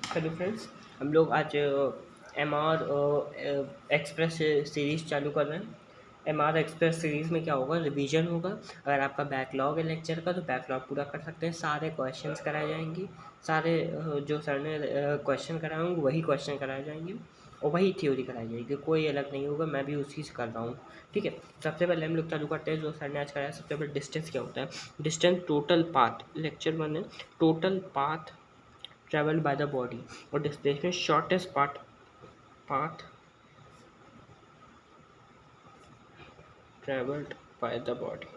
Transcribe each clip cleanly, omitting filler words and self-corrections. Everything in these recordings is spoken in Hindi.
हेलो फ्रेंड्स, हम लोग आज एम आर एक्सप्रेस सीरीज़ चालू कर रहे हैं। एम आर एक्सप्रेस सीरीज़ में क्या होगा, रिवीजन होगा। अगर आपका बैकलॉग है लेक्चर का तो बैकलॉग पूरा कर सकते हैं। सारे क्वेश्चंस कराए जाएंगे, सारे जो सर ने क्वेश्चन कराए होंगे वही क्वेश्चन कराए जाएंगे और वही थ्योरी कराई जाएगी, कोई अलग नहीं होगा। मैं भी उसी से कर रहा हूँ, ठीक है। सबसे पहले हम लोग चालू करते हैं जो सर ने आज कराया। सबसे पहले डिस्टेंस क्या होता है। डिस्टेंस टोटल पाथ, लेक्चर 1 है total path traveled by the body, or displacement shortest path traveled by the body।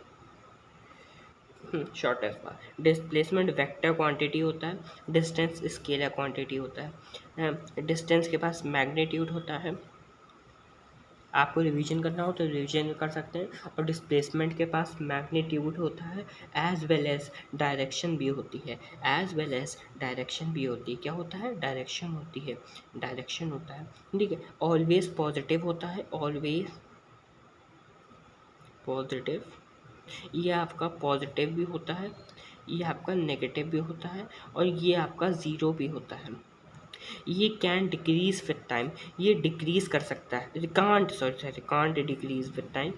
Shortest path. Displacement vector quantity होता है, डिस्टेंस स्केलर क्वांटिटी होता है। डिस्टेंस के पास मैग्नीट्यूड होता है, आपको रिवीजन करना हो तो रिवीजन कर सकते हैं। और डिस्प्लेसमेंट के पास मैग्नीट्यूड होता है, एज वेल एज डायरेक्शन भी होती है, एज वेल एज डायरेक्शन भी होती है। क्या होता है, डायरेक्शन होती है, डायरेक्शन होता है, ठीक है। ऑलवेज पॉजिटिव होता है, ऑलवेज पॉजिटिव। ये आपका पॉजिटिव भी होता है, ये आपका नेगेटिव भी होता है और ये आपका ज़ीरो भी होता है। ये कैन डिक्रीज विथ टाइम, ये डिक्रीज कर सकता है, can't decrease with time,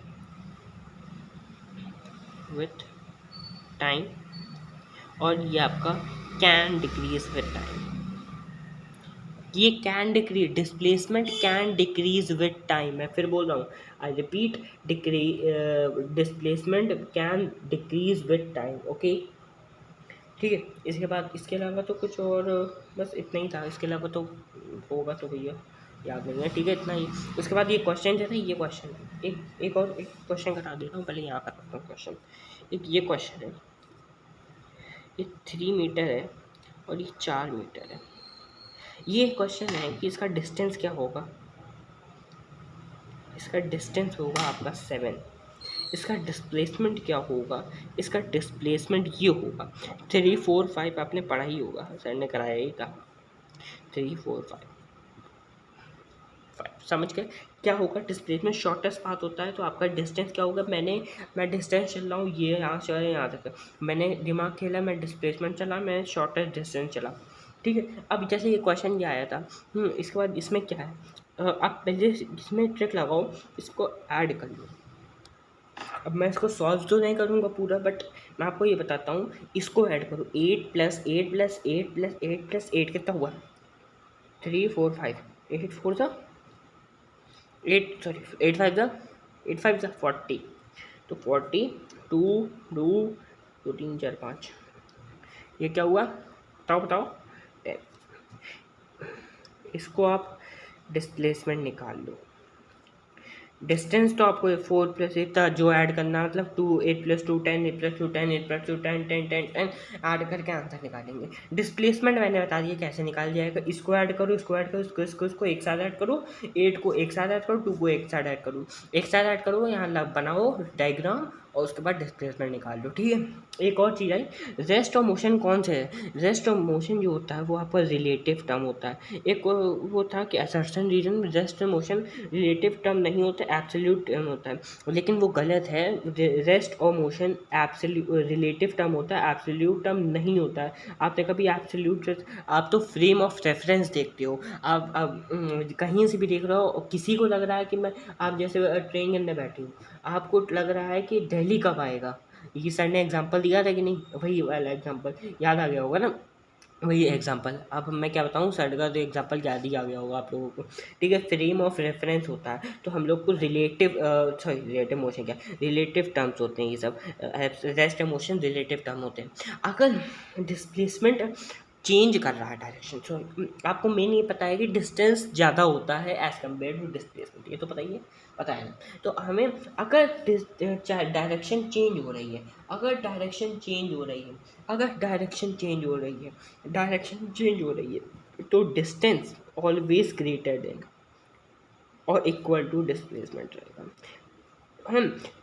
with time. और ये आपका कैन डिक्रीज विथ टाइम। ये can decrease, displacement can decrease with time. मैं फिर बोल रहा हूँ, I repeat, displacement can decrease with time, okay, ठीक है। इसके बाद इसके अलावा तो कुछ और बस इतना ही था। इसके अलावा तो होगा तो भैया याद नहीं है, ठीक है, इतना ही। उसके बाद ये क्वेश्चन जो था, ये क्वेश्चन एक और एक क्वेश्चन करा देता हूँ, पहले यहाँ कर सकता हूँ क्वेश्चन। एक ये क्वेश्चन है, ये 3 मीटर है और ये 4 मीटर है। ये क्वेश्चन है कि इसका डिस्टेंस क्या होगा। इसका डिस्टेंस होगा आपका 7। इसका डिस्प्लेसमेंट क्या होगा, इसका डिस्प्लेसमेंट ये होगा 3 4 5। आपने पढ़ा ही होगा, सर ने कराया ही था। 3 4 5 समझ गए क्या होगा। डिस्प्लेसमेंट शॉर्टेस्ट पाथ होता है तो आपका डिस्टेंस क्या होगा। मैं डिस्टेंस चल रहा हूँ, ये यहाँ से यहाँ तक, मैंने दिमाग खेला, मैं डिस्प्लेसमेंट चला, मैं शॉर्टेस्ट डिस्टेंस चला, ठीक है। अब जैसे ये क्वेश्चन ये आया था, इसके बाद इसमें क्या है, आप पहले इसमें ट्रिक लगाओ, इसको ऐड कर लो। अब मैं इसको सॉल्व तो नहीं करूँगा पूरा, बट मैं आपको ये बताता हूँ, इसको ऐड करो। 8 + 8 + 8 + 8 + 8 कितना हुआ, 3 4 5, 8 4 सा 8, सॉरी 8 5 सा 8 5 सा 40, तो 40 2 2 2 3 4 5, ये क्या हुआ, बताओ बताओ। 10। इसको आप डिस्प्लेसमेंट निकाल लो। डिस्टेंस तो आपको 4 + 8 था, जो ऐड करना, मतलब 2 8 + 2 10, 8 + 2 10, 8 + 2 10 10 10 10 ऐड करके आंसर निकालेंगे। डिस्प्लेसमेंट मैंने बता दिया कैसे निकाल जाएगा। इसको ऐड करो, इसको ऐड करो, इसको एक साथ ऐड करो, 8 को एक साथ ऐड करो, 2 को एक साथ ऐड करो, एक साथ ऐड करो, यहाँ बनाओ डायग्राम और उसके बाद डिस्प्लेसमेंट निकाल लो, ठीक है। एक और चीज़ आई, रेस्ट ऑफ मोशन कौन से है। रेस्ट ऑफ मोशन जो होता है वो आपका रिलेटिव टर्म होता है। एक वो था कि असर्शन रीजन में rest of motion relative term नहीं होता, एब्सोल्यूट टर्म होता है, लेकिन वो गलत है। Rest of motion relative term होता है, एब्सोल्यूट टर्म नहीं होता है। आपने कभी एब्सोल्यूट, आप तो फ्रेम ऑफ रेफरेंस देखते हो, आप कहीं से भी देख रहे हो, किसी को लग रहा है कि मैं, आप जैसे ट्रेन के अंदर बैठी हूँ, आपको लग रहा है कि दिल्ली कब आएगा। ये सर ने एग्जांपल दिया था कि नहीं, वही वाला एग्जांपल याद आ गया होगा ना, वही एग्जांपल। अब मैं क्या बताऊँ, सर का तो एग्जांपल याद ही आ गया होगा आप लोगों को, ठीक है। फ्रेम ऑफ रेफरेंस होता है तो हम लोग को रिलेटिव मोशन, क्या रिलेटिव टर्म्स होते हैं ये सब। रेस्ट मोशन रिलेटिव टर्म होते हैं। अगर डिस्प्लेसमेंट चेंज कर रहा है डायरेक्शन, सो आपको मेन ये पता है कि डिस्टेंस ज़्यादा होता है एज़ कम्पेयर टू डिस्प्लेसमेंट, ये तो पता ही है, पता है ना। तो हमें अगर डायरेक्शन चेंज हो रही है, अगर डायरेक्शन चेंज हो रही है, अगर डायरेक्शन चेंज हो रही है, डायरेक्शन चेंज हो रही है, तो डिस्टेंस ऑलवेज ग्रेटर देन और इक्वल टू डिस्प्लेसमेंट रहेगा।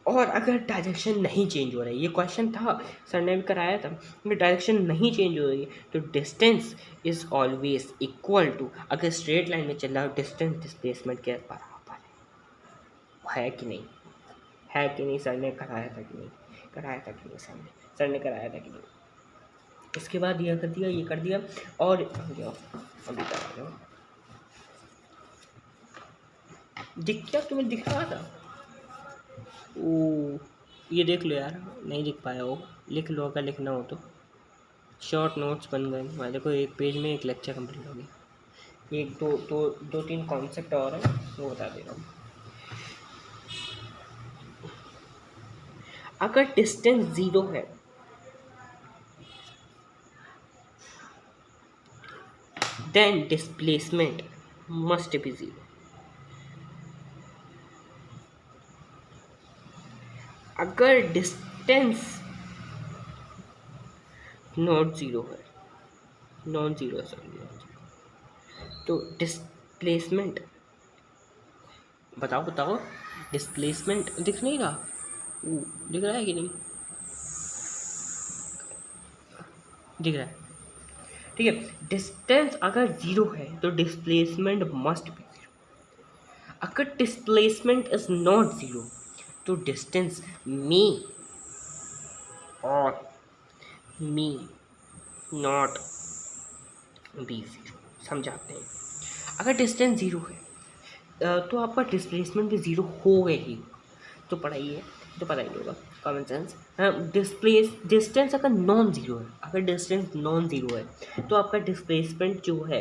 और अगर डायरेक्शन नहीं चेंज हो रही है, ये क्वेश्चन था, सर ने भी कराया था, अगर डायरेक्शन नहीं चेंज हो रही है तो distance is always equal to, अगर स्ट्रेट लाइन में चल रहा है डिस्टेंस डिस्प्लेसमेंट के बराबर है कि नहीं, है कि नहीं। सर ने कराया था कि नहीं, कराया था कि नहीं, सर ने कराया था कि नहीं। इसके बाद यह कर दिया, ये कर दिया, और अभी करा दो। दिख क्या तुम्हें दिख रहा था? ओ ये देख लो यार, नहीं दिख पाया हो, लिख लो अगर लिखना हो तो। शॉर्ट नोट्स बन गए हमारे को, एक पेज में एक लेक्चर कंप्लीट हो गया। एक दो तीन कॉन्सेप्ट और है वो बता दे रहा हूँ। अगर डिस्टेंस 0 है देन डिस्प्लेसमेंट मस्ट बी 0। अगर डिस्टेंस नॉट 0 है, नॉन 0 सॉरी, तो डिस्प्लेसमेंट बताओ बताओ, डिस्प्लेसमेंट दिख नहीं रहा? दिख रहा है कि नहीं? दिख रहा है, ठीक है। डिस्टेंस अगर 0 है तो डिस्प्लेसमेंट मस्ट बी 0। अगर डिस्प्लेसमेंट इज नॉट 0 तो डिस्टेंस मे और मे नॉट बी 0। समझाते हैं। अगर डिस्टेंस 0 है तो आपका डिस्प्लेसमेंट भी 0 हो गए ही, तो पढ़ाइए तो पता ही होगा, कॉमन सेंस। डिस्टेंस अगर नॉन 0 है, अगर डिस्टेंस नॉन 0 है तो आपका डिस्प्लेसमेंट जो है,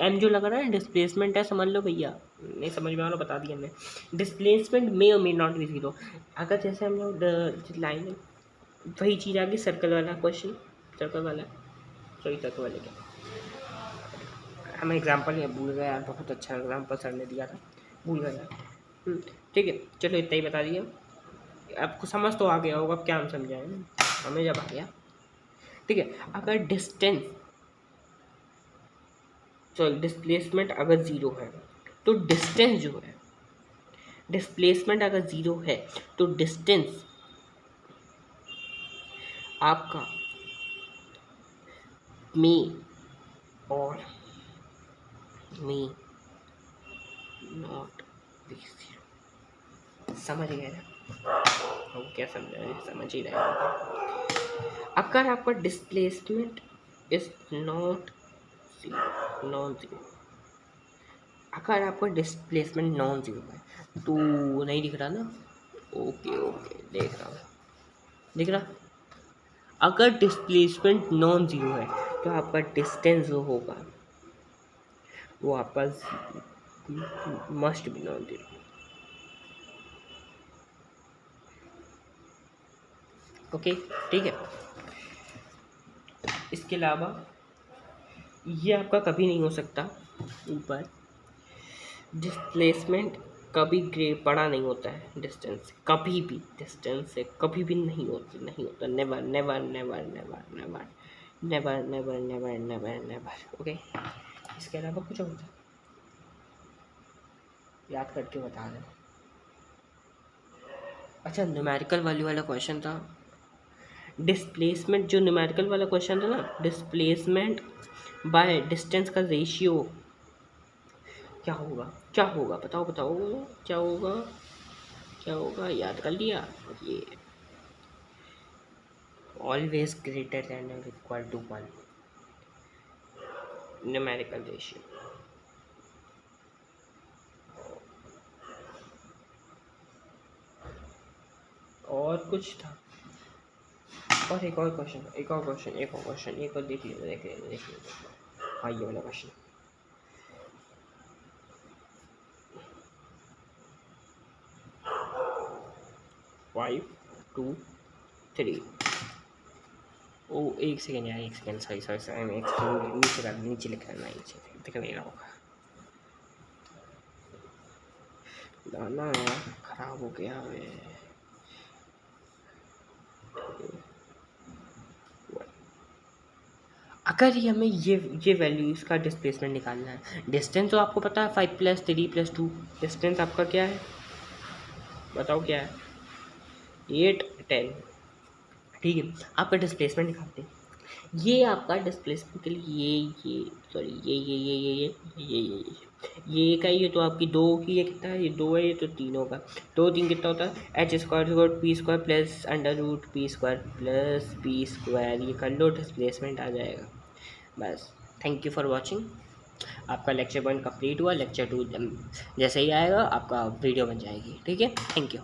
एम जो लग रहा है डिस्प्लेसमेंट है, समझ लो भैया, नहीं समझ में आ रहा बता दिया मैं। डिस्प्लेसमेंट मे और मे नॉट बी 0। अगर जैसे हम लोग लाइन, वही चीज़ आ गई सर्कल वाला क्वेश्चन, सर्कल वाला सॉरी सर्कल वाले क्या, हमें एग्जाम्पल ये भूल गया यार, बहुत अच्छा एग्जाम्पल सर ने दिया था, भूल गया। ठीक है चलो इतना ही बता दिया, आपको समझ तो आ गया होगा, क्या हम समझाएं, हमें जब आ गया। ठीक है अगर डिस्टेंस सॉरी डिस्प्लेसमेंट अगर 0 है तो डिस्टेंस जो है, डिस्प्लेसमेंट अगर 0 है तो डिस्टेंस आपका मी और मी नॉट बी 0। समझ गए ना? हम क्या समझ रहे हैं, समझ ही रहे हैं। अगर आपका डिस्प्लेसमेंट इज नॉट नॉन 0, अगर आपका डिस्प्लेसमेंट नॉन 0 है तो नहीं दिख रहा ना? ओके ओके देख रहा हूँ, दिख रहा। अगर डिस्प्लेसमेंट नॉन 0 है तो आपका डिस्टेंस जो होगा वो आपका मस्ट बी नॉन 0। ओके ठीक है। इसके अलावा ये आपका कभी नहीं हो सकता ऊपर, डिस्प्लेसमेंट कभी ग्रेड बड़ा नहीं होता है डिस्टेंस से, कभी भी डिस्टेंस से कभी भी नहीं होता, never never never never never never never never never never. Okay इसके अलावा कुछ होता है याद करके बता दें। अच्छा न्यूमेरिकल वैल्यू वाला क्वेश्चन था, डिस्प्लेसमेंट जो न्यूमेरिकल वाला क्वेश्चन था ना, डिस्प्लेसमेंट बाय डिस्टेंस का रेशियो क्या होगा, क्या होगा बताओ बताओ, क्या होगा, क्या होगा, याद कर लिया? ये ऑलवेज ग्रेटर देन और इक्वल टू 1 न्यूमेरिकल रेशियो। और कुछ था, और एक और क्वेश्चन, एक और क्वेश्चन, एक और क्वेश्चन, एक और देख लीजिए देख लीजिए देख लीजिए। हाँ ये वाला क्वेश्चन, फाइव टू थ्री। ओ एक सेकेंड यार, एक सेकेंड, सॉरी सॉरी सॉरी, मैं एक सेकेंड नीचे कर, नीचे लिखा है, नीचे दिख नहीं रहा होगा, दाना यार खराब हो गया है। अगर ये हमें ये वैल्यू इसका डिस्प्लेसमेंट निकालना है, डिस्टेंस तो आपको पता है 5 + 3 + 2, डिस्टेंस आपका क्या है बताओ क्या है, 8 10। ठीक है आपका डिस्प्लेसमेंट निकालते हैं, ये आपका डिस्प्लेसमेंट के लिए ये सॉरी ये का ये तो आपकी 2 की, ये कितना है, ये 2 है, ये तो 3 होगा, 2 3 कितना होता है h² p² plus √p² plus p², ये कर लो डिस्प्लेसमेंट आ जाएगा बस। Thank you for watching. आपका लेक्चर 1 कंप्लीट हुआ। लेक्चर 2 जैसे ही आएगा आपका वीडियो बन जाएगी। ठीक है, थैंक यू।